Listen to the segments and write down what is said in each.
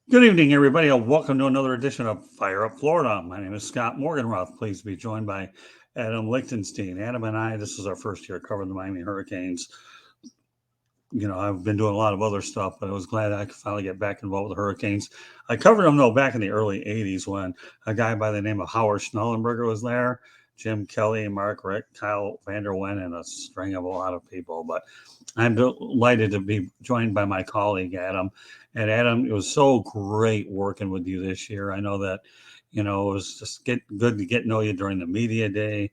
Good evening, everybody, and welcome to another edition of Fire Up Florida. My name is Scott Morganroth. Pleased to be joined by Adam Lichtenstein. Adam and I, this is our first year covering the Miami Hurricanes. I've been doing a lot of other stuff, but I was glad I could finally get back involved with the Hurricanes. I covered them, though, back in the early 80s when a guy by the name of Howard Schnellenberger was there, Jim Kelly, Mark Rick, Kyle Vanderwen, and a string of a lot of people. But I'm delighted to be joined by my colleague, Adam. And Adam, it was so great working with you this year. I know that, it was just good to get to know you during the media day.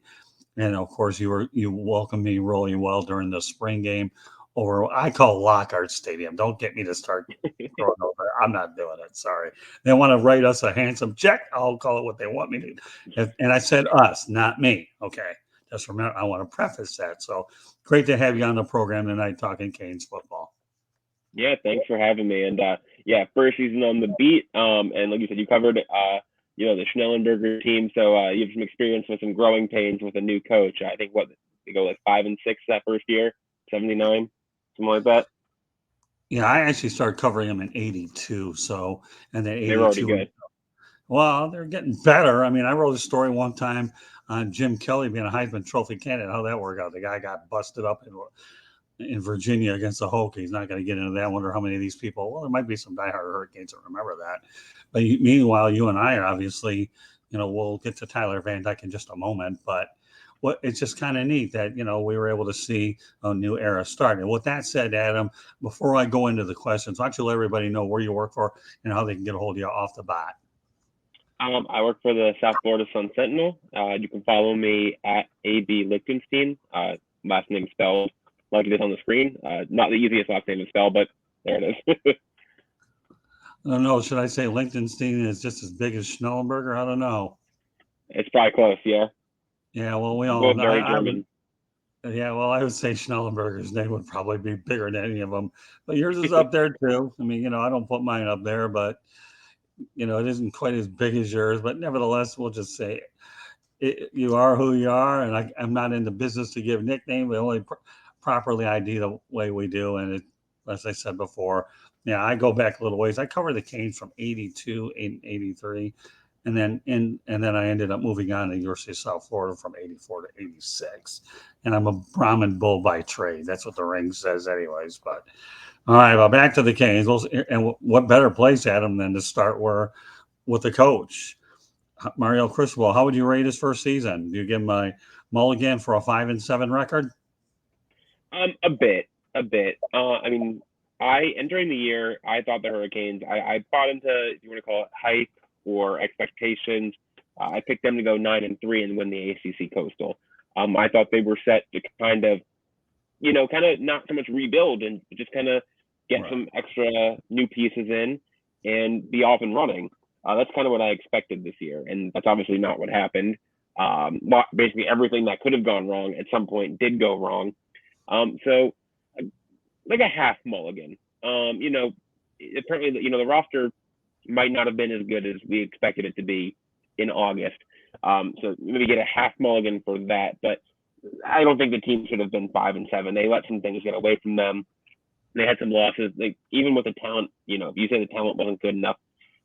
And of course, you welcomed me really well during the spring game over I call Lockhart Stadium. Don't get me to start throwing over. I'm not doing it. Sorry. They want to write us a handsome check. I'll call it what they want me to. And I said us, not me. Okay. Just remember, I want to preface that. So great to have you on the program tonight talking Canes football. Yeah, thanks for having me. And yeah, first season on the beat. And like you said, you covered the Schnellenberger team. So you have some experience with some growing pains with a new coach. I think they go like 5-6 that first year, 79, something like that. Yeah, I actually started covering them in '82. So, and then They were already '82. good. Well, they're getting better. I mean, I wrote a story one time on Jim Kelly being a Heisman Trophy candidate. How that worked out? The guy got busted up in Virginia against the Hokies. Not going to get into that. I wonder how many of these people. Well, there might be some diehard Hurricanes that remember that. But meanwhile, you and I are obviously, we'll get to Tyler Van Dyke in just a moment. But it's just kind of neat that we were able to see a new era start. And with that said, Adam, before I go into the questions, why don't you let everybody know where you work for and how they can get a hold of you off the bat? I work for the South Florida Sun Sentinel. You can follow me at AB Lichtenstein. Last name spelled like it is on the screen. Not the easiest last name to spell, but there it is. I don't know. Should I say Lichtenstein is just as big as Schnellenberger? I don't know. It's probably close, yeah. Yeah, well, we all Both know. very I would. German. Yeah, well, I would say Schnellenberger's name would probably be bigger than any of them, but yours is up there too. I mean, I don't put mine up there, but it isn't quite as big as yours. But nevertheless, we'll just say you are who you are, and I'm not in the business to give nicknames. We only properly ID the way we do, and as I said before, yeah, I go back a little ways. I covered the Canes from '82 and '83, and then I ended up moving on to the University of South Florida from '84 to '86, and I'm a Brahmin bull by trade. That's what the ring says, anyways. But all right, well, back to the Canes, and what better place, Adam, than to start with the coach. Mario Cristobal, how would you rate his first season? Do you give him a mulligan for a 5-7 record? A bit. I mean, I entering the year, I thought the Hurricanes. I bought into, if you want to call it hype or expectations. I picked them to go 9-3 and win the ACC Coastal. I thought they were set to kind of not so much rebuild and just kind of get some extra new pieces in and be off and running. That's kind of what I expected this year, and that's obviously not what happened. Basically, everything that could have gone wrong at some point did go wrong. So like a half mulligan. Apparently, the roster might not have been as good as we expected it to be in August. So maybe get a half mulligan for that, but I don't think the team should have been 5-7. They let some things get away from them. They had some losses. Like even with the talent, if you say the talent wasn't good enough,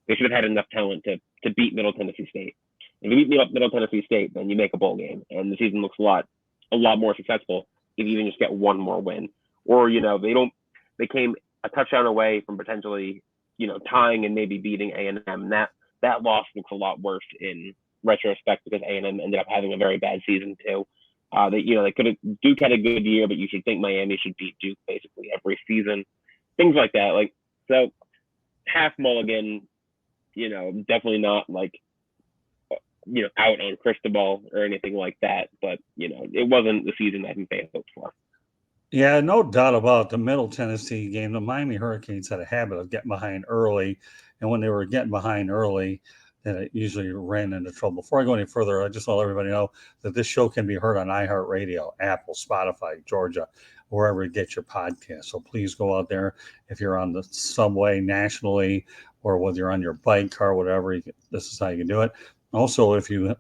they should have had enough talent to beat Middle Tennessee State. If you beat Middle Tennessee State, then you make a bowl game, and the season looks a lot more successful if you even just get one more win. Or they came a touchdown away from potentially tying and maybe beating A&M. That loss looks a lot worse in retrospect because A&M ended up having a very bad season too. They could have Duke had a good year, but you should think Miami should beat Duke basically every season. Things like that. So half mulligan, definitely not out on Cristobal or anything like that. But it wasn't the season I think they hoped for. Yeah, no doubt about the Middle Tennessee game. The Miami Hurricanes had a habit of getting behind early, and when they were getting behind early, then it usually ran into trouble. Before I go any further, I just want to let everybody know that this show can be heard on iHeartRadio, Apple, Spotify, Georgia, wherever you get your podcast. So please go out there if you're on the subway nationally, or whether you're on your bike, car, whatever. This is how you can do it. Also, if you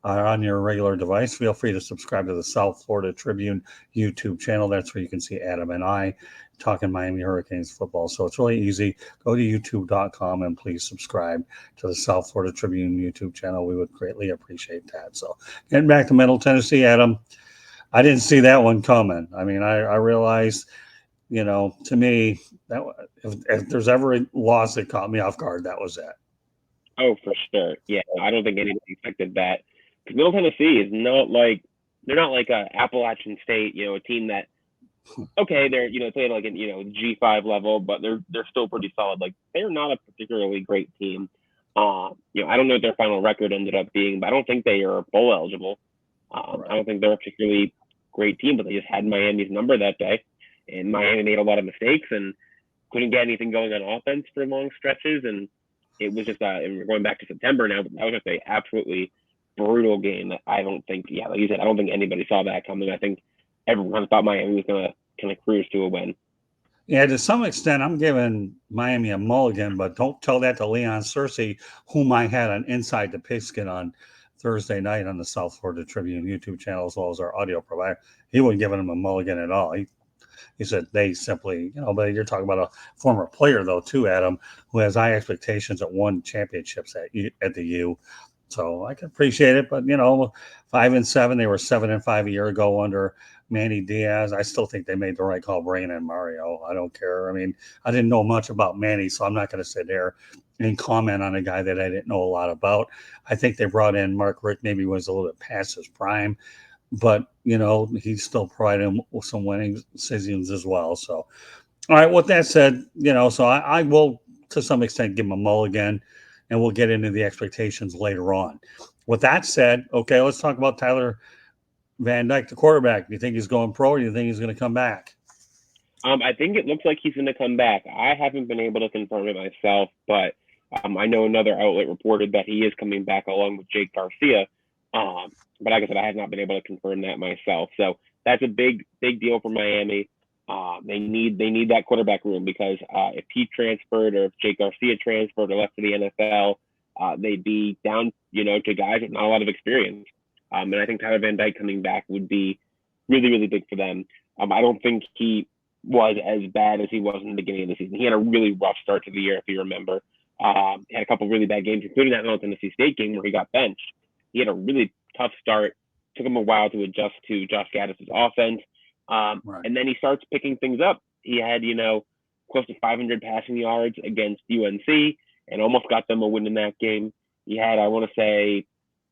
are on your regular device, feel free to subscribe to the South Florida Tribune YouTube channel. That's where you can see Adam and I talking Miami Hurricanes football. So it's really easy. Go to youtube.com and please subscribe to the South Florida Tribune YouTube channel. We would greatly appreciate that. So getting back to Middle Tennessee, Adam, I didn't see that one coming. I mean, I realized, to me, that if there's ever a loss that caught me off guard, that was it. Oh, for sure. Yeah, I don't think anybody expected that. Because Middle Tennessee is not like they're not like a Appalachian State, a team that okay, they're playing like an G5 level, but they're still pretty solid. Like they're not a particularly great team. I don't know what their final record ended up being, but I don't think they are bowl eligible. I don't think they're a particularly great team, but they just had Miami's number that day, and Miami made a lot of mistakes and couldn't get anything going on offense for long stretches, and it was just and we're going back to September now. That was just a absolutely brutal game that I don't think, like you said, I don't think anybody saw that coming. I think everyone thought Miami was going to kind of cruise to a win. Yeah, to some extent, I'm giving Miami a mulligan, but don't tell that to Leon Searcy, whom I had on Inside the Pigskin on Thursday night on the South Florida Tribune YouTube channel, as well as our audio provider. He wasn't giving him a mulligan at all. He said they simply, but you're talking about a former player, though, too, Adam, who has high expectations that won championships at the U. So I can appreciate it, but 5-7, they were 7-5 a year ago under Manny Diaz. I still think they made the right call bringing in Mario. I don't care. I mean, I didn't know much about Manny, so I'm not going to sit there and comment on a guy that I didn't know a lot about. I think they brought in Mark Richt, maybe was a little bit past his prime, but he's still providing some winning seasons as well. So, all right. With that said, so I will to some extent give him a mulligan, and we'll get into the expectations later on. With that said, okay, let's talk about Tyler Van Dyke, the quarterback. Do you think he's going pro, or do you think he's going to come back? I think it looks like he's going to come back. I haven't been able to confirm it myself, but I know another outlet reported that he is coming back along with Jake Garcia. But like I said, I have not been able to confirm that myself. So that's a big deal for Miami. They need that quarterback room because if he transferred or if Jake Garcia transferred or left to the NFL, they'd be down, to guys with not a lot of experience. And I think Tyler Van Dyke coming back would be really, really big for them. I don't think he was as bad as he was in the beginning of the season. He had a really rough start to the year, if you remember. He had a couple of really bad games, including that Middle Tennessee State game where he got benched. He had a really tough start. Took him a while to adjust to Josh Gattis' offense. And then he starts picking things up. He had, close to 500 passing yards against UNC and almost got them a win in that game. He had, I want to say,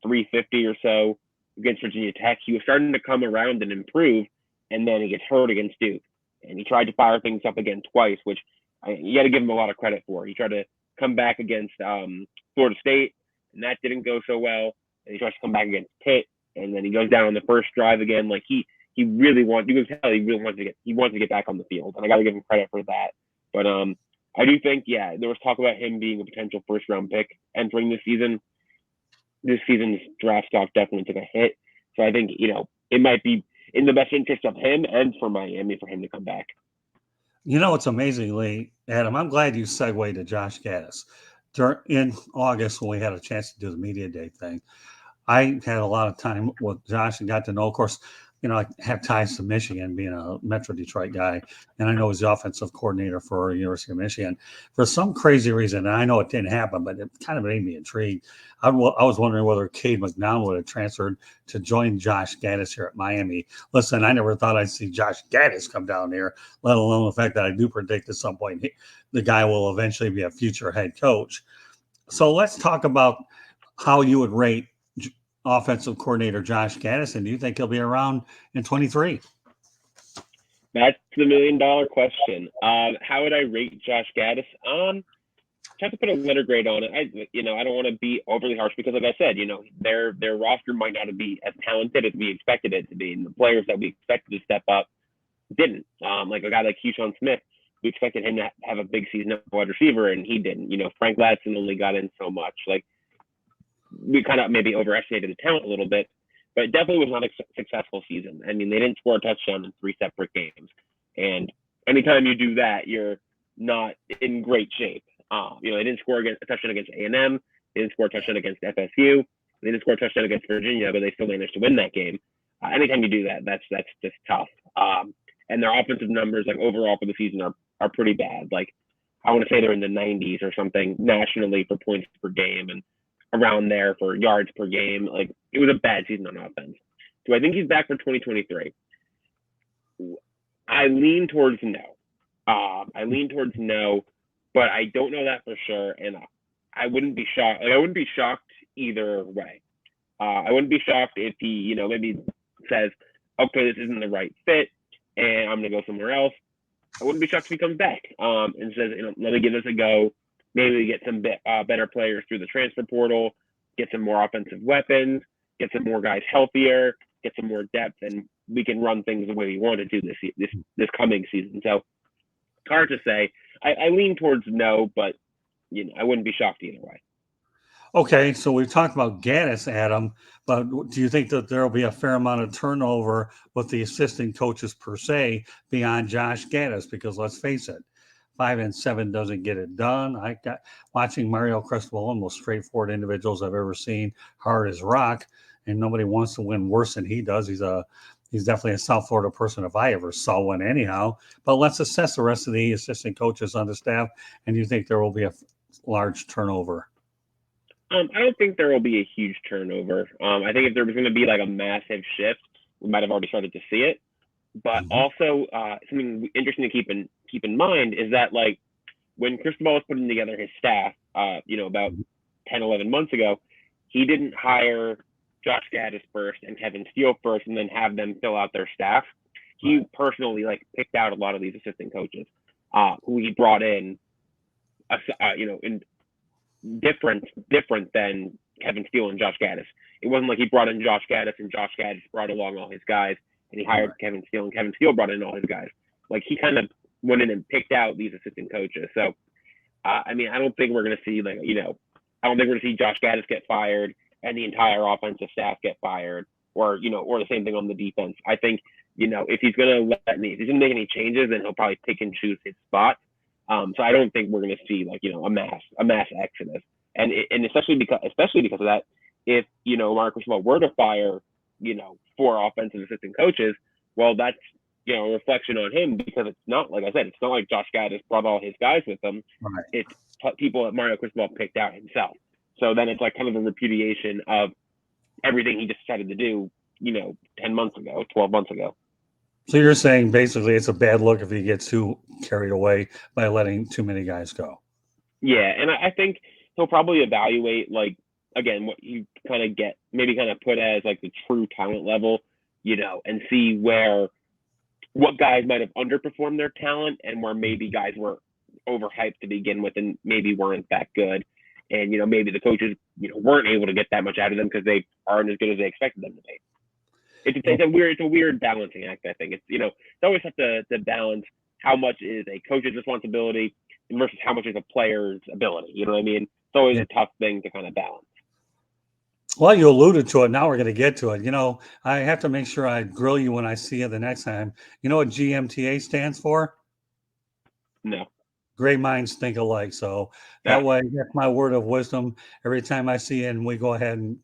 350 or so against Virginia Tech. He was starting to come around and improve, and then he gets hurt against Duke. And he tried to fire things up again twice, which you got to give him a lot of credit for. He tried to come back against Florida State, and that didn't go so well. And he tries to come back against Pitt, and then he goes down on the first drive again. Like he really wants, you can tell he really wants to get back on the field, and I got to give him credit for that. But I do think, there was talk about him being a potential first round pick entering this season. This season's draft stock definitely took a hit, so I think it might be in the best interest of him and for Miami for him to come back. It's amazingly, Adam, I'm glad you segued to Josh Gattis. In August, when we had a chance to do the media day thing, I had a lot of time with Josh and got to know, of course, I have ties to Michigan, being a Metro Detroit guy, and I know he's the offensive coordinator for University of Michigan. For some crazy reason, and I know it didn't happen, but it kind of made me intrigued. I was wondering whether Cade McDonald would have transferred to join Josh Gattis here at Miami. Listen, I never thought I'd see Josh Gattis come down here, let alone the fact that I do predict at some point the guy will eventually be a future head coach. So let's talk about how you would rate offensive coordinator Josh Gattis, and do you think he'll be around in 23? That's the $1 million question. How would I rate Josh Gattis? I have to put a letter grade on it. I don't want to be overly harsh because, like I said, their roster might not be as talented as we expected it to be, and the players that we expected to step up didn't. Like a guy like Keyshawn Smith, we expected him to have a big season at wide receiver, and he didn't. Frank Ladson only got in so much. Like, we kind of maybe overestimated the talent a little bit, but it definitely was not a successful season. I mean, they didn't score a touchdown in 3 separate games. And anytime you do that, you're not in great shape. They didn't score a touchdown against A&M. They didn't score a touchdown against FSU. They didn't score a touchdown against Virginia, but they still managed to win that game. Anytime you do that, that's just tough. And their offensive numbers, like overall for the season, are pretty bad. Like I want to say they're in the 90s or something nationally for points per game and around there for yards per game. Like it was a bad season on offense. Do I think he's back for 2023? I lean towards no. But I don't know that for sure, and I wouldn't be shocked. Like, I wouldn't be shocked either way. I wouldn't be shocked if he, maybe says, "Okay, this isn't the right fit, and I'm gonna go somewhere else." I wouldn't be shocked if he comes back and says, "Let me give this a go. Maybe we get some better players through the transfer portal, get some more offensive weapons, get some more guys healthier, get some more depth, and we can run things the way we want to do this coming season." So it's hard to say. I lean towards no, but I wouldn't be shocked either way. Okay, so we've talked about Gaddis, Adam, but do you think that there will be a fair amount of turnover with the assistant coaches per se beyond Josh Gaddis? Because let's face it, 5-7 doesn't get it done. I got watching Cristobal, one of the most straightforward individuals I've ever seen, hard as rock, and nobody wants to win worse than he does. He's definitely a South Florida person if I ever saw one anyhow. But let's assess the rest of the assistant coaches on the staff, and do you think there will be a large turnover? I don't think there will be a huge turnover. I think if there was going to be like a massive shift, we might have already started to see it. But also, something interesting to keep in mind is that like when Cristobal was putting together his staff, about 10, 11 months ago, he didn't hire Josh Gattis first and Kevin Steele first, and then have them fill out their staff. He personally like picked out a lot of these assistant coaches who he brought in, in different than Kevin Steele and Josh Gattis. It wasn't like he brought in Josh Gattis and Josh Gattis brought along all his guys, and he hired Kevin Steele and Kevin Steele brought in all his guys. Like he kind of went in and picked out these assistant coaches. So, I don't think we're going to see I don't think we're going to see Josh Gattis get fired and the entire offensive staff get fired, or the same thing on the defense. I think if he's going to make any changes, then he'll probably pick and choose his spot. So I don't think we're going to see a mass exodus, and especially because of that, if mariocristobal were to fire 4 offensive assistant coaches, well, that's a reflection on him, because it's not, like I said, it's not like Josh Gattis brought all his guys with him. Right. It's people that mariocristobal picked out himself. So then it's like kind of a repudiation of everything he just decided to do 10 months ago, 12 months ago. So you're saying basically it's a bad look if he gets too carried away by letting too many guys go. Yeah, and I think he'll probably evaluate, like, again, what you kind of get, maybe kind of put as like the true talent level, and see what guys might have underperformed their talent and where maybe guys were overhyped to begin with and maybe weren't that good. And, maybe the coaches, weren't able to get that much out of them because they aren't as good as they expected them to be. It's a weird balancing act, I think. It's, you always have to balance how much is a coach's responsibility versus how much is a player's ability. You know what I mean? It's always a tough thing to kind of balance. Well, you alluded to it. Now we're going to get to it. I have to make sure I grill you when I see you the next time. You know what GMTA stands for? No. Great minds think alike. So that way, that's my word of wisdom. Every time I see it, and we go ahead and,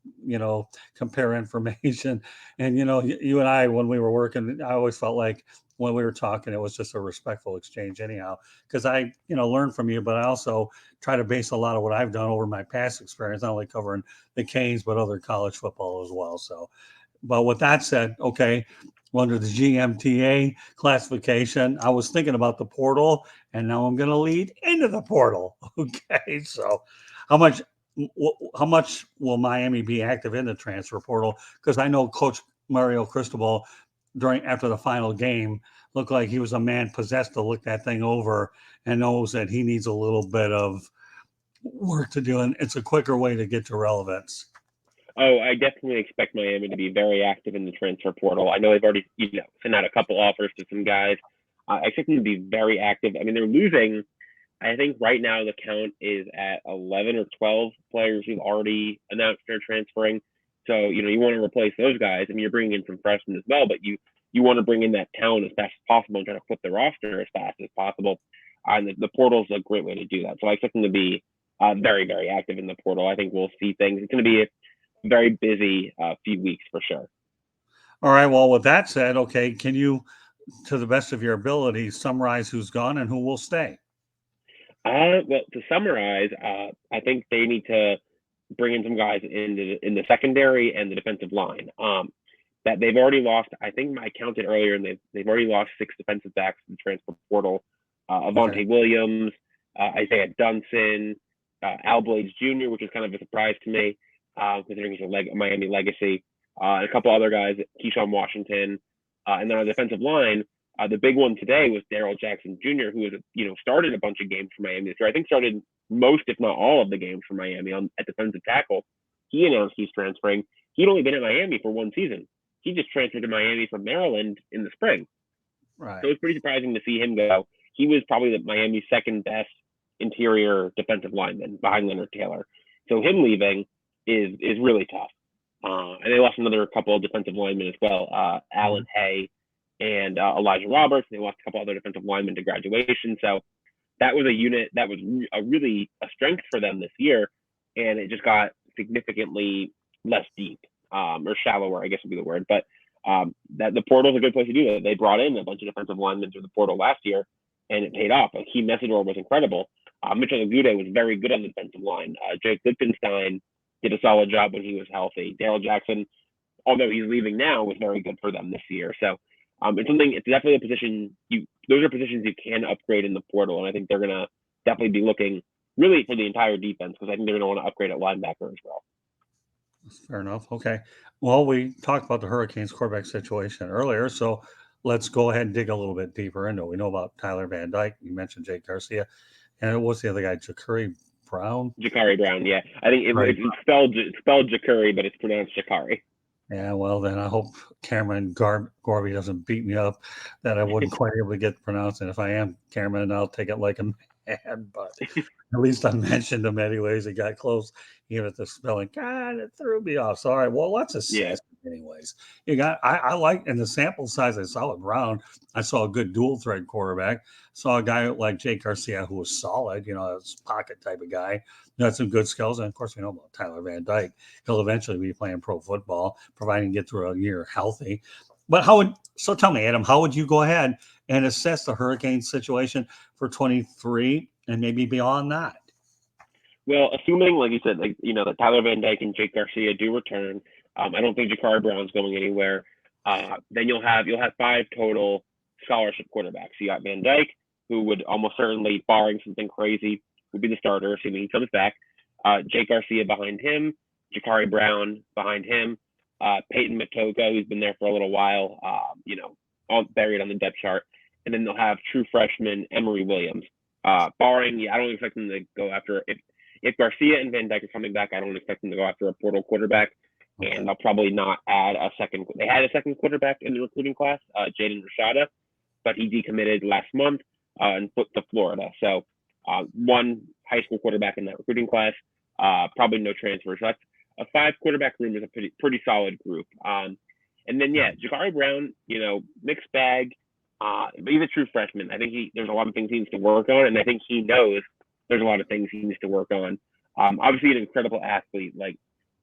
compare information. And, you and I, when we were working, I always felt like when we were talking, it was just a respectful exchange anyhow, because I, learn from you, but I also try to base a lot of what I've done over my past experience, not only covering the Canes, but other college football as well. So, but with that said, okay, under the GMTA classification, I was thinking about the portal, and now I'm going to lead into the portal. Okay, so how much will Miami be active in the transfer portal? Because I know Coach Mariocristobal after the final game looked like he was a man possessed to look that thing over and knows that he needs a little bit of work to do, and it's a quicker way to get to relevance. Oh, I definitely expect Miami to be very active in the transfer portal. I know they've already sent out a couple offers to some guys. I expect them to be very active. I mean, they're losing. I think right now the count is at 11 or 12 players who've already announced they're transferring. So, you want to replace those guys. I mean, you're bringing in some freshmen as well, but you want to bring in that talent as fast as possible and try to flip the roster as fast as possible. And the portal is a great way to do that. So I expect them to be very, very active in the portal. I think we'll see things. It's going to be very busy few weeks for sure. All right. Well, with that said, okay, can you, to the best of your ability, summarize who's gone and who will stay? Well, to summarize, I think they need to bring in some guys in the secondary and the defensive line. That they've already lost. I think I counted earlier, and they've already lost 6 defensive backs in the transfer portal. Avonte Williams, Isaiah Dunson, Al Blades Jr., which is kind of a surprise to me, considering he's a Miami legacy. And a couple other guys, Keyshawn Washington, and then on the defensive line, the big one today was Darrell Jackson Jr., who has started a bunch of games for Miami this year. I think started most, if not all, of the games for Miami at defensive tackle. He announced he's transferring. He'd only been at Miami for one season. He just transferred to Miami from Maryland in the spring. Right. So it was pretty surprising to see him go. He was probably Miami's second best interior defensive lineman behind Leonard Taylor. So him leaving is really tough. And they lost another couple of defensive linemen as well, Alan Hay and Elijah Roberts. They lost a couple other defensive linemen to graduation. So that was a unit that was really a strength for them this year. And it just got significantly less deep. Or shallower, I guess would be the word. But that the portal is a good place to do that. They brought in a bunch of defensive linemen through the portal last year, and it paid off. Hakeem Messidor was incredible. Mitchell Agude was very good on the defensive line. Jake Lichtenstein did a solid job when he was healthy. Darrell Jackson, although he's leaving now, was very good for them this year. So it's definitely a position those are positions you can upgrade in the portal, and I think they're gonna definitely be looking really for the entire defense, because I think they're gonna want to upgrade at linebacker as well. Fair enough. Okay. Well, we talked about the Hurricanes quarterback situation earlier, so let's go ahead and dig a little bit deeper into it. We know about Tyler Van Dyke. You mentioned Jake Garcia. And what's the other guy? Jacurri Brown? Jacurri Brown, yeah. I think it's spelled Jacurri, but it's pronounced Jacurri. Yeah, well, then I hope Cameron Gorby doesn't beat me up that I wouldn't quite able to get pronounced. And if I am Cameron, I'll take it like a man. But at least I mentioned him anyways. He got close, even at the spelling. God, it threw me off. So, all right, well, let's assess anyways. You got, I like, in the sample size I saw with Brown, I saw a good dual threat quarterback. Saw a guy like Jake Garcia who was solid, a pocket type of guy. Got some good skills. And of course, we know about Tyler Van Dyke. He'll eventually be playing pro football, providing he gets through a year healthy. But so tell me, Adam, how would you go ahead and assess the Hurricane situation for 23 and maybe beyond that? Well, assuming, like you said, that Tyler Van Dyke and Jake Garcia do return, I don't think Jacurri Brown's going anywhere. Then you'll have 5 total scholarship quarterbacks. You got Van Dyke, who would almost certainly, barring something crazy, would be the starter, assuming he comes back. Jake Garcia behind him, Jacurri Brown behind him, Peyton Matoga, who's been there for a little while, all buried on the depth chart. And then they'll have true freshman Emory Williams. Barring, I don't expect them to go after, if Garcia and Van Dyke are coming back, I don't expect them to go after a portal quarterback. Okay. And they'll probably not add a second. They had a second quarterback in the recruiting class, Jaden Rashada, but he decommitted last month and flipped to Florida. So one high school quarterback in that recruiting class, probably no transfers. So that's a 5 quarterback room is a pretty solid group. And then Jacurri Brown, mixed bag. But he's a true freshman. I think there's a lot of things he needs to work on, and I think he knows there's a lot of things he needs to work on. Obviously, an incredible athlete,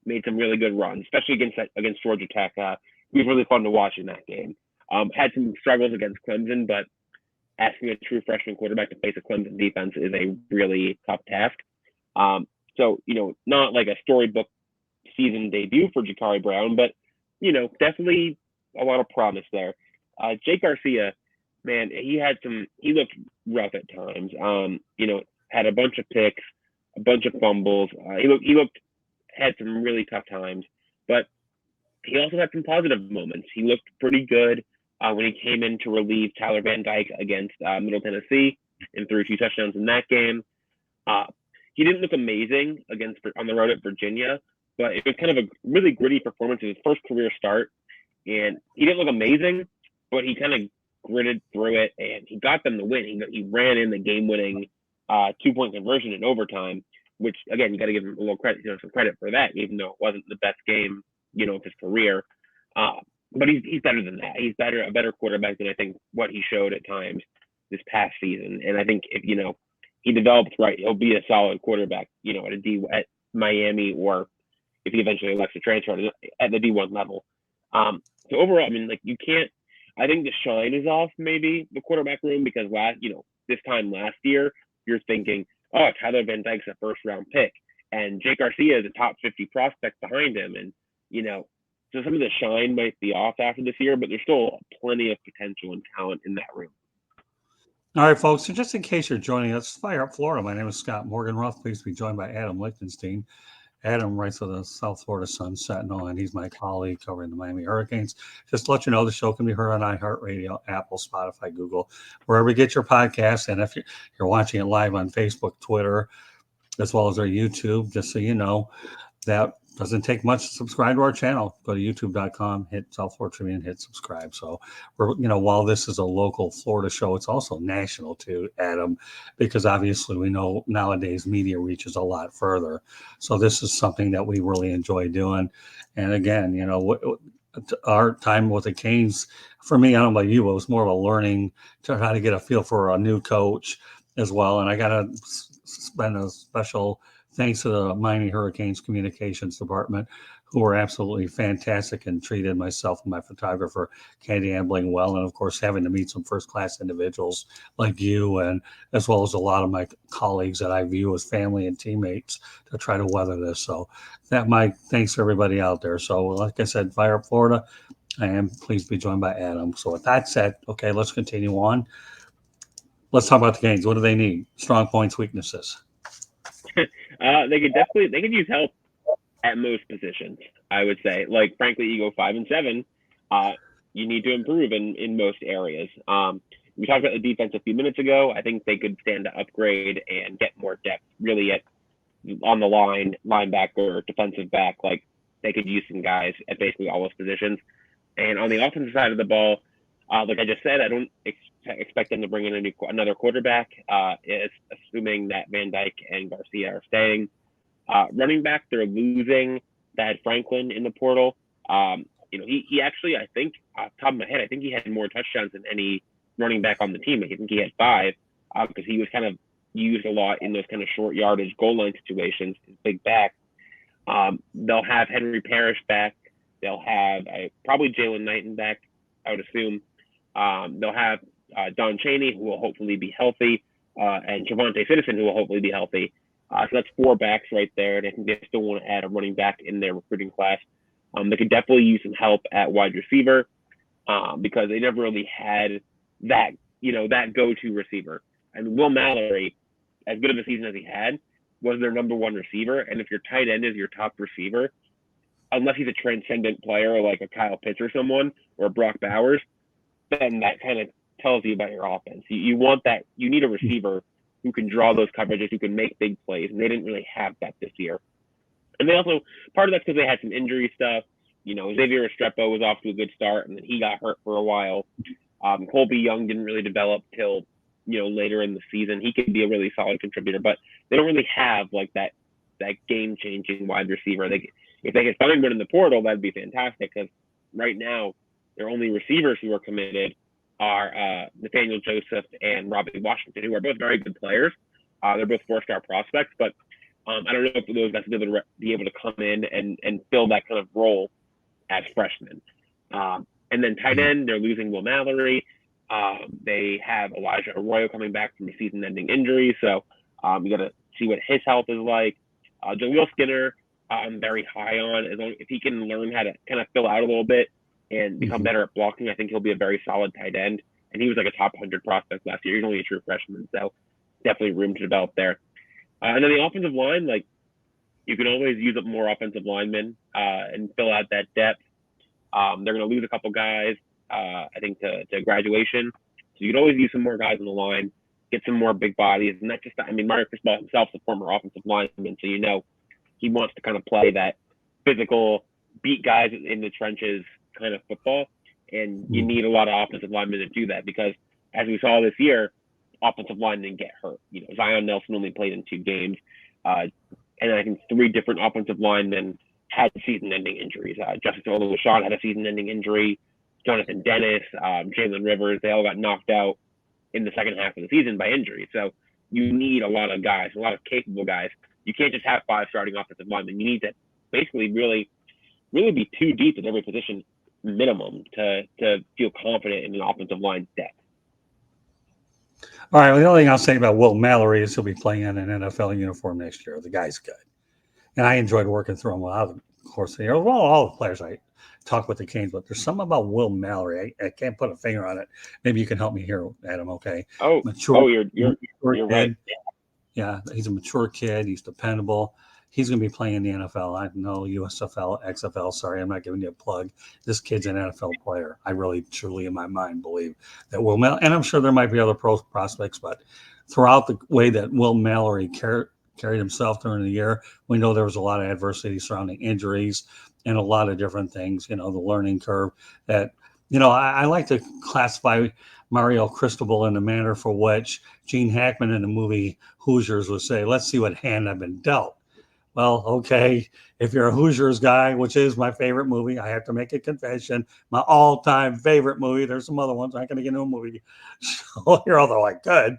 made some really good runs, especially against Georgia Tech. He was really fun to watch in that game. Had some struggles against Clemson, but asking a true freshman quarterback to face a Clemson defense is a really tough task. So, not like a storybook season debut for Jacurri Brown, but, definitely a lot of promise there. Jake Garcia, man, he looked rough at times. Had a bunch of picks, a bunch of fumbles. He had some really tough times, but he also had some positive moments. He looked pretty good when he came in to relieve Tyler Van Dyke against Middle Tennessee and threw 2 touchdowns in that game. He didn't look amazing on the road at Virginia, but it was kind of a really gritty performance in his first career start. And he didn't look amazing, but he kind of gritted through it, and he got them the win. He ran in the game-winning 2-point conversion in overtime, which, again, you got to give him a little credit, some credit for that, even though it wasn't the best game, of his career. But he's better than that. He's a better quarterback than I think what he showed at times this past season. And I think if he develops right, he'll be a solid quarterback, at Miami or if he eventually elects to transfer at the D1 level. So overall, I mean, like you can't. I think the shine is off maybe the quarterback room because this time last year you're thinking, oh, Tyler Van Dyke's a first round pick and Jake Garcia is a top 50 prospect behind him, and so some of the shine might be off after this year, but there's still plenty of potential and talent in that room. All right, folks. So just in case you're joining us, Fire Up Florida. My name is Scott Morganroth. Please be joined by Adam Lichtenstein. Adam writes for the South Florida Sun Sentinel, and he's my colleague covering the Miami Hurricanes. Just to let you know, the show can be heard on iHeartRadio, Apple, Spotify, Google, wherever you get your podcasts. And if you're watching it live on Facebook, Twitter, as well as our YouTube, just so you know, that doesn't take much to subscribe to our channel. Go to youtube.com, hit South Florida Tribune, hit subscribe. So while this is a local Florida show, it's also national too, Adam, because obviously we know nowadays media reaches a lot further. So this is something that we really enjoy doing. And again, our time with the Canes, for me, I don't know about you, it was more of a learning to try to get a feel for a new coach as well. And I got to spend a special thanks to the Miami Hurricanes communications department, who were absolutely fantastic and treated myself and my photographer, Candy Ambling, well. And of course, having to meet some first-class individuals like you, and as well as a lot of my colleagues that I view as family and teammates to try to weather this. So thanks to everybody out there. So like I said, Fire Up Florida, I am pleased to be joined by Adam. So with that said, okay, let's continue on. Let's talk about the Canes. What do they need? Strong points, weaknesses. They could use help at most positions, I would say. Like, frankly, you go 5-7, you need to improve in most areas. We talked about the defense a few minutes ago. I think they could stand to upgrade and get more depth really on the line, linebacker, defensive back. Like, they could use some guys at basically all those positions. And on the offensive side of the ball, like I just said, I don't expect them to bring in another quarterback, assuming that Van Dyke and Garcia are staying. Running back, they're losing that Franklin in the portal. He actually, I think, off the top of my head, I think he had more touchdowns than any running back on the team. I think he had 5 because he was kind of used a lot in those kind of short yardage goal line situations, his big back. They'll have Henry Parrish back. They'll have probably Jalen Knighton back, I would assume. They'll have Don Chaney, who will hopefully be healthy, and Javonte Citizen, who will hopefully be healthy. So that's 4 backs right there. And I think they still want to add a running back in their recruiting class. They could definitely use some help at wide receiver because they never really had that go-to receiver. And willmallory, as good of a season as he had, was their number 1 receiver. And if your tight end is your top receiver, unless he's a transcendent player like a Kyle Pitts or someone, or Brock Bowers, then that kind of tells you about your offense. You want that. You need a receiver who can draw those coverages, who can make big plays, and they didn't really have that this year. And they also, part of that's because they had some injury stuff. Xavier Restrepo was off to a good start, and then he got hurt for a while. Colby Young didn't really develop till later in the season. He could be a really solid contributor, but they don't really have like that game-changing wide receiver. If they could find one in the portal, that'd be fantastic, because right now their only receivers who are committed are Nathaniel Joseph and Robbie Washington, who are both very good players. They're both 4-star prospects, but I don't know if those guys will be able to come in and fill that kind of role as freshmen. And then tight end, they're losing willmallory. They have Elijah Arroyo coming back from a season-ending injury, so you got to see what his health is like. Jaleel Skinner, I'm very high on. If he can learn how to kind of fill out a little bit and become better at blocking, I think he'll be a very solid tight end. And he was like a top 100 prospect last year. He's only a true freshman, so definitely room to develop there. And then the offensive line, like, you can always use up more offensive linemen and fill out that depth. They're going to lose a couple guys, I think, to graduation. So you can always use some more guys on the line, get some more big bodies. And that's just, mariocristobal himself is a former offensive lineman, so he wants to kind of play that physical, beat guys in the trenches kind of football. And you need a lot of offensive linemen to do that because, as we saw this year, offensive linemen get hurt. Zion Nelson only played in 2 games. And I think 3 different offensive linemen had season-ending injuries. Justice Oluwaseun had a season-ending injury. Jonathan Dennis, Jalen Rivers, they all got knocked out in the second half of the season by injury. So you need a lot of guys, a lot of capable guys. You can't just have 5 starting offensive linemen. You need to basically really be too deep at every position minimum to feel confident in an offensive line depth. All right. Well, the only thing I'll say about willmallory is he'll be playing in an NFL uniform next year. The guy's good. And I enjoyed working through him of course, all the players I talk with the Canes, but there's something about willmallory. I can't put a finger on it. Maybe you can help me here, Adam. Okay. You're mature right. Yeah, he's a mature kid. He's dependable. He's going to be playing in the NFL. I know USFL, XFL. Sorry, I'm not giving you a plug. This kid's an NFL player. I really, truly, in my mind, believe that and I'm sure there might be other pro prospects, but throughout the way that willmallory carried himself during the year, we know there was a lot of adversity surrounding injuries and a lot of different things. The learning curve that I like to classify mariocristobal in the manner for which Gene Hackman in the movie Hoosiers would say, "Let's see what hand I've been dealt." Well, okay, if you're a Hoosiers guy, which is my favorite movie, I have to make a confession, my all-time favorite movie. There's some other ones. I'm not going to get into a movie show here, although I could.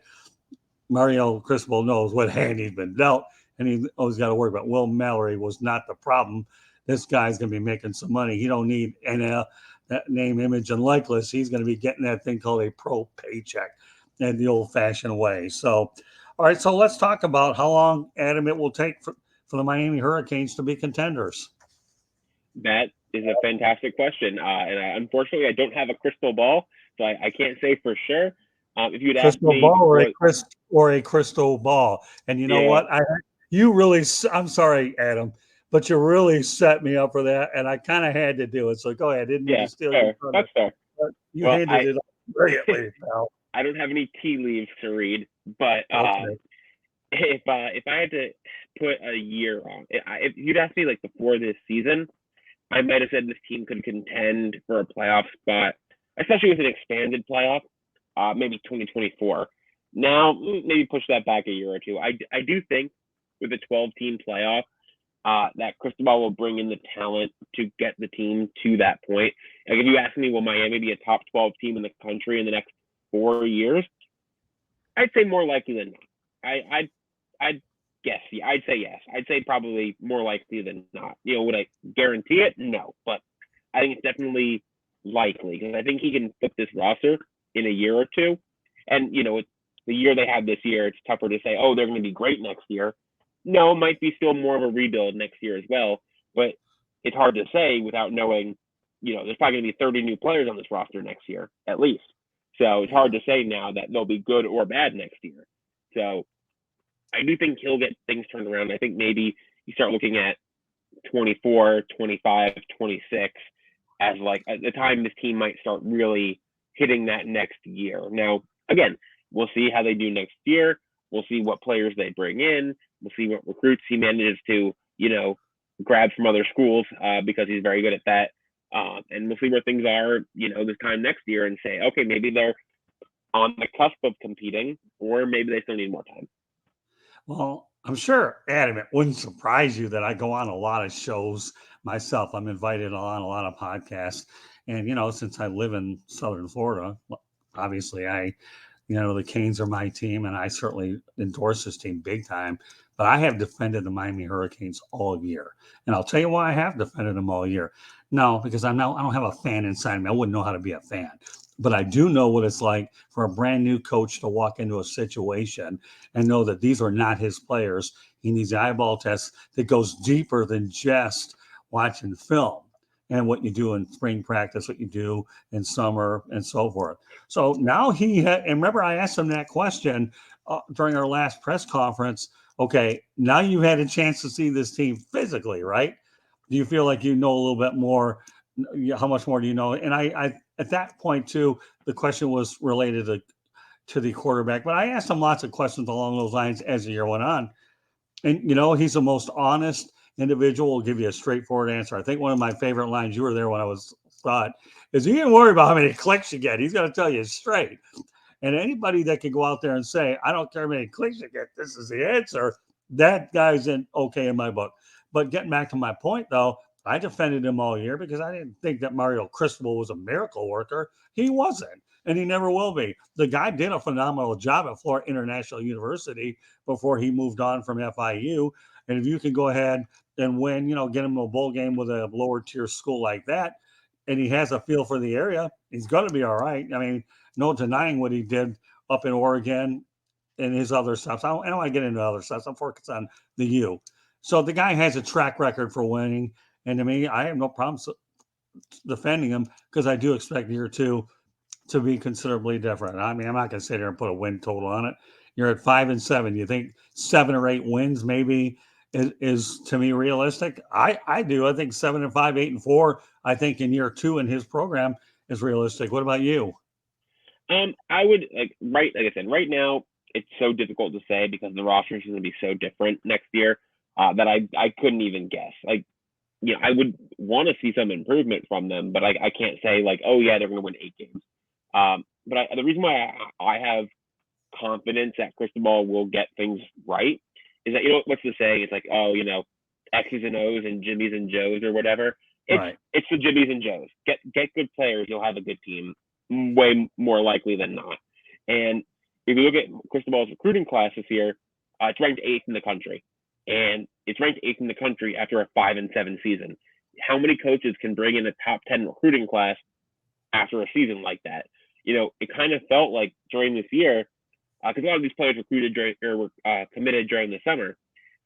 mariocristobal knows what hand he's been dealt, and he always got to worry about willmallory was not the problem. This guy's going to be making some money. He don't need that name, image, and likeness. He's going to be getting that thing called a pro paycheck in the old-fashioned way. So, all right, so let's talk about how long, Adam, it will take for the Miami Hurricanes to be contenders. That is a fantastic question. And unfortunately, I don't have a crystal ball, so I can't say for sure. If you'd ask me, or a crystal ball, and you know what, I'm sorry, Adam, but you really set me up for that, and I kind of had to do it. So go ahead. I didn't mean to steal your thunder. That's fair. You handed it up brilliantly, pal. I don't have any tea leaves to read, but okay. If I had to put a year on, if you'd asked me like before this season, I might have said this team could contend for a playoff spot, especially with an expanded playoff, maybe 2024. Now, maybe push that back a year or two. I do think with a 12-team playoff, that Cristobal will bring in the talent to get the team to that point. Like if you ask me, will Miami be a top 12 team in the country in the next 4 years? I'd say more likely than not. I'd guess. I'd say yes. I'd say probably more likely than not. Would I guarantee it? No, but I think it's definitely likely because I think he can flip this roster in a year or two. And it's the year they have this year. It's tougher to say, oh, they're going to be great next year. No, it might be still more of a rebuild next year as well. But it's hard to say without knowing. There's probably going to be 30 new players on this roster next year at least. So it's hard to say now that they'll be good or bad next year. So I do think he'll get things turned around. I think maybe you start looking at 24, 25, 26 as like at the time this team might start really hitting that next year. Now, again, we'll see how they do next year. We'll see what players they bring in. We'll see what recruits he manages to, grab from other schools because he's very good at that. And we'll see where things are, this time next year and say, okay, maybe they're on the cusp of competing or maybe they still need more time. Well, I'm sure, Adam, it wouldn't surprise you that I go on a lot of shows myself. I'm invited on a lot of podcasts. And, since I live in Southern Florida, obviously the Canes are my team and I certainly endorse this team big time. But I have defended the Miami Hurricanes all year. And I'll tell you why I have defended them all year. No, because I don't have a fan inside me. I wouldn't know how to be a fan. But I do know what it's like for a brand new coach to walk into a situation and know that these are not his players. He needs the eyeball test that goes deeper than just watching film and what you do in spring practice, what you do in summer and so forth. So now and remember I asked him that question during our last press conference. Okay, now you've had a chance to see this team physically, right? Do you feel like you know a little bit more? How much more do you know? And I at that point too, the question was related to the quarterback, but I asked him lots of questions along those lines as the year went on. And he's the most honest individual. Will give you a straightforward answer. I think one of my favorite lines, you were there when I was thought, is he didn't worry about how many clicks you get. He's going to tell you straight. And anybody that can go out there and say, I don't care how many clicks you get, this is the answer, that guy's okay in my book. But getting back to my point, though, I defended him all year because I didn't think that mariocristobal was a miracle worker. He wasn't, and he never will be. The guy did a phenomenal job at Florida International University before he moved on from FIU. And if you can go ahead and win, get him to a bowl game with a lower tier school like that, and he has a feel for the area, he's going to be all right. I mean, no denying what he did up in Oregon and his other stuff. I don't want to get into other stuff. I'm focused on the U. So the guy has a track record for winning. And to me, I have no problem defending him because I do expect year two to be considerably different. I mean, I'm not going to sit here and put a win total on it. You're at 5-7. You think 7 or 8 wins maybe is to me realistic? I do. I think 7-5, 8-4. I think in year two in his program is realistic. What about you? I would like I said, right now it's so difficult to say because the roster is going to be so different next year that I couldn't even guess. Like, I would want to see some improvement from them, but I can't say like, oh yeah, they're going to win 8 games. But the reason why I have confidence that Cristobal will get things right is that, what's the saying? It's like, oh, X's and O's and Jimmys and Joes or whatever. It's the Jimmys and Joes. Get good players, you'll have a good team, way more likely than not. And if you look at Cristobal's recruiting class this year, it's ranked 8th in the country. And it's ranked 8th in the country after a 5-7 season. How many coaches can bring in a top 10 recruiting class after a season like that? It kind of felt like during this year, because a lot of these players recruited were committed during the summer.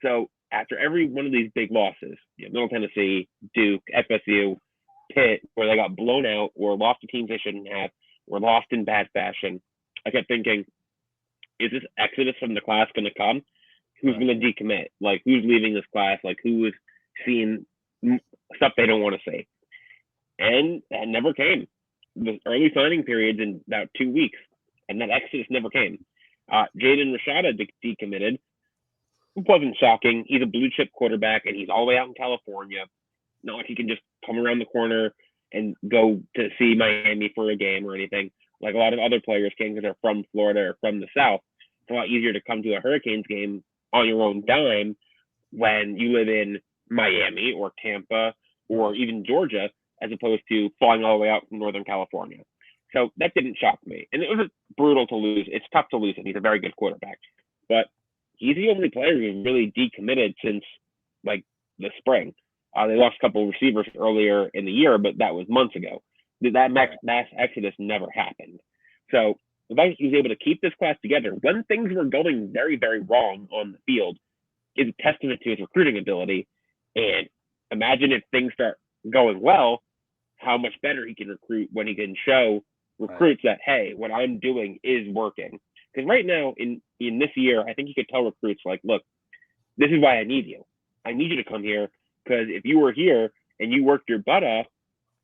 So after every one of these big losses, Middle Tennessee, Duke, FSU, Pitt, where they got blown out or lost to teams they shouldn't have, or lost in bad fashion, I kept thinking, is this exodus from the class going to come? Who's going to decommit? Like, who's leaving this class? Like, who is seeing stuff they don't want to see? And that never came. The early signing periods in about 2 weeks, and that exodus never came. Jaden Rashada decommitted. It wasn't shocking. He's a blue chip quarterback, and he's all the way out in California. Not like he can just come around the corner and go to see Miami for a game or anything, like a lot of other players can because they're from Florida or from the South. It's a lot easier to come to a Hurricanes game on your own dime when you live in Miami or Tampa or even Georgia, as opposed to flying all the way out from Northern California. So that didn't shock me. And it was brutal to lose. It's tough to lose him. He's a very good quarterback. But he's the only player who's really decommitted since, like, the spring. They lost a couple of receivers earlier in the year, but that was months ago. That mass exodus never happened. So the fact that he was able to keep this class together when things were going very, very wrong on the field is a testament to his recruiting ability. And imagine if things start going well, how much better he can recruit when he can show recruits that, hey, what I'm doing is working. Because right now in this year, I think you could tell recruits, like, look, this is why I need you. I need you to come here because if you were here and you worked your butt off,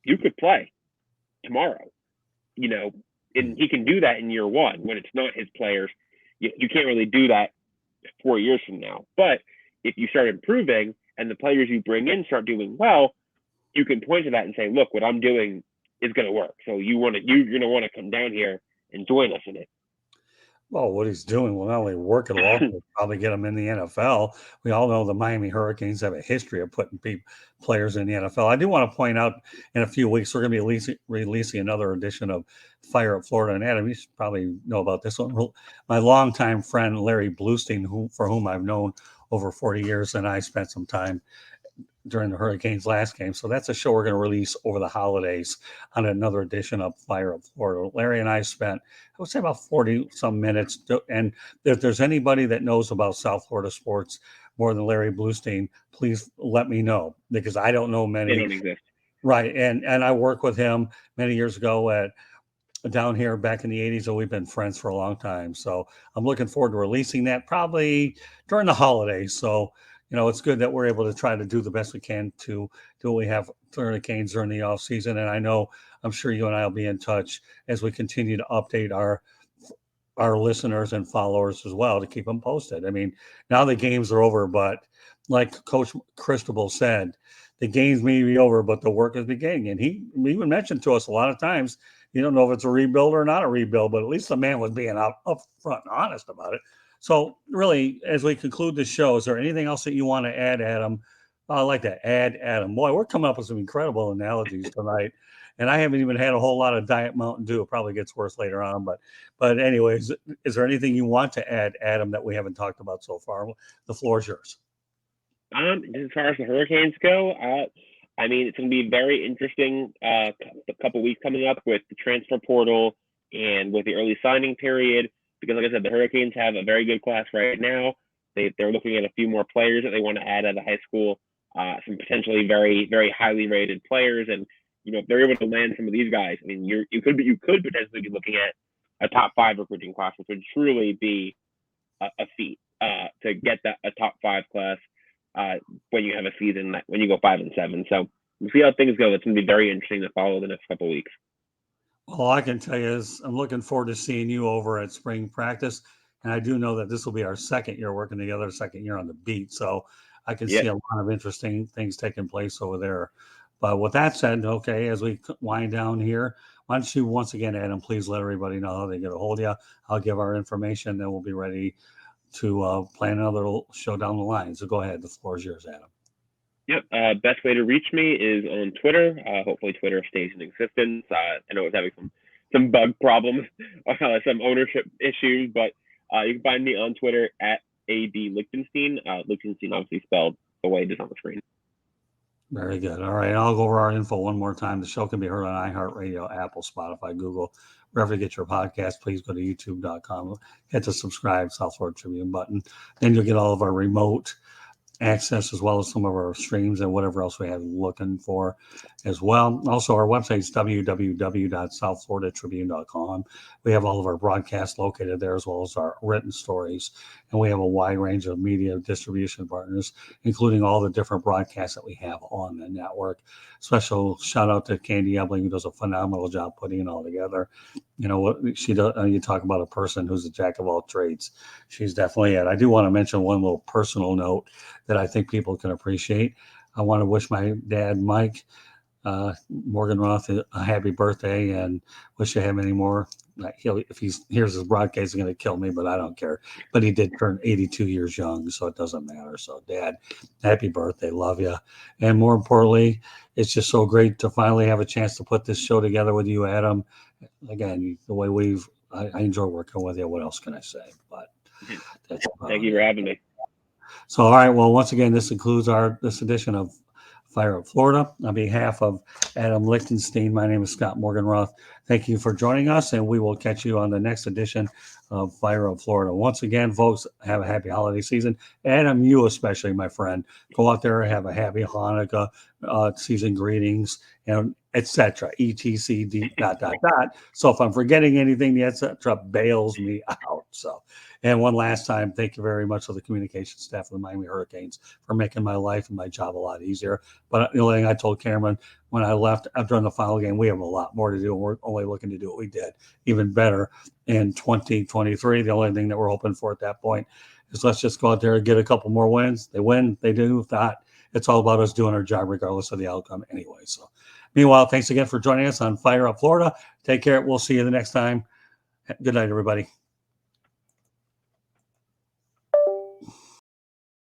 you could play tomorrow. And he can do that in year one when it's not his players. You can't really do that 4 years from now. But if you start improving and the players you bring in start doing well, you can point to that and say, look, what I'm doing is going to work. So you're going to want to come down here and join us in it. Well, what he's doing will not only work, it'll also probably get him in the NFL. We all know the Miami Hurricanes have a history of putting players in the NFL. I do want to point out in a few weeks, we're going to be releasing another edition of Fire Up Florida. And Adam, you should probably know about this one. My longtime friend, Larry Bluestein, for whom I've known over 40 years, and I spent some time during the Hurricanes' last game. So that's a show we're going to release over the holidays on another edition of Fire Up Florida. Larry and I spent, I would say, about 40-some minutes. And if there's anybody that knows about South Florida sports more than Larry Bluestein, please let me know, because I don't know many. They don't exist. Right. And I worked with him many years ago down here back in the 80s, and we've been friends for a long time. So I'm looking forward to releasing that probably during the holidays. So it's good that we're able to try to do the best we can to do what we have Hurricanes during the off season. And I'm sure you and I will be in touch as we continue to update our listeners and followers as well to keep them posted. I mean, now the games are over, but like Coach Cristobal said, the games may be over, but the work is beginning. And he even mentioned to us a lot of times, you don't know if it's a rebuild or not a rebuild, but at least the man was being up front and honest about it. So really, as we conclude the show, is there anything else that you want to add, Adam? I like that. Add, Adam. Boy, we're coming up with some incredible analogies tonight. And I haven't even had a whole lot of Diet Mountain Dew. It probably gets worse later on. But anyways, is there anything you want to add, Adam, that we haven't talked about so far? The floor is yours. As far as the Hurricanes go, I mean, it's going to be very interesting a couple weeks coming up with the transfer portal and with the early signing period. Because, like I said, the Hurricanes have a very good class right now. They're looking at a few more players that they want to add out of high school, some potentially very, very highly rated players. And, if they're able to land some of these guys, I mean, you could potentially be looking at a top 5 recruiting class, which would truly be a feat to get a top 5 class when you have a season when you go 5-7. So we'll see how things go. It's going to be very interesting to follow the next couple of weeks. All I can tell you is I'm looking forward to seeing you over at spring practice. And I do know that this will be our second year working together, second year on the beat. So I can see a lot of interesting things taking place over there. But with that said, okay, as we wind down here, why don't you once again, Adam, please let everybody know how they get a hold of you. I'll give our information, then we'll be ready to plan another show down the line. So go ahead. The floor is yours, Adam. Yep. Best way to reach me is on Twitter. Hopefully Twitter stays in existence. I know it's having some bug problems, some ownership issues, but you can find me on Twitter at adlichtenstein. Lichtenstein obviously spelled the way it is on the screen. Very good. All right. I'll go over our info one more time. The show can be heard on iHeartRadio, Apple, Spotify, Google, wherever you get your podcast. Please go to youtube.com. Hit the subscribe South Florida Tribune button. Then you'll get all of our remote access as well as some of our streams and whatever else we have looking for as well. Also, our website is www.southfloridatribune.com. We have all of our broadcasts located there as well as our written stories. And we have a wide range of media distribution partners, including all the different broadcasts that we have on the network. Special shout out to Candy Ebling, who does a phenomenal job putting it all together. What she does, you talk about a person who's a jack of all trades. She's definitely it. I do want to mention one little personal note that I think people can appreciate. I want to wish my dad, Mike Morgan Roth, a happy birthday and wish him many more. If he hears his broadcast, he's going to kill me, but I don't care. But he did turn 82 years young, so it doesn't matter. So, Dad, happy birthday. Love you. And more importantly, it's just so great to finally have a chance to put this show together with you, Adam. Again, the way I enjoy working with you. What else can I say? But thank you for having me. So, all right. Well, once again, this concludes this edition of Fire Up Florida. On behalf of Adam Lichtenstein, my name is Scott Morgan-Roth. Thank you for joining us, and we will catch you on the next edition of Fire Up Florida. Once again, folks, have a happy holiday season. Adam, you especially, my friend. Go out there and have a happy Hanukkah season greetings, and etc. etc. ... So if I'm forgetting anything, the etc. bails me out. So. And one last time, thank you very much to the communication staff of the Miami Hurricanes for making my life and my job a lot easier. But the only thing I told Cameron when I left during the final game, we have a lot more to do. And we're only looking to do what we did even better in 2023. The only thing that we're hoping for at that point is let's just go out there and get a couple more wins. They win, they do. If not, it's all about us doing our job regardless of the outcome anyway. So meanwhile, thanks again for joining us on Fire Up Florida. Take care. We'll see you the next time. Good night, everybody.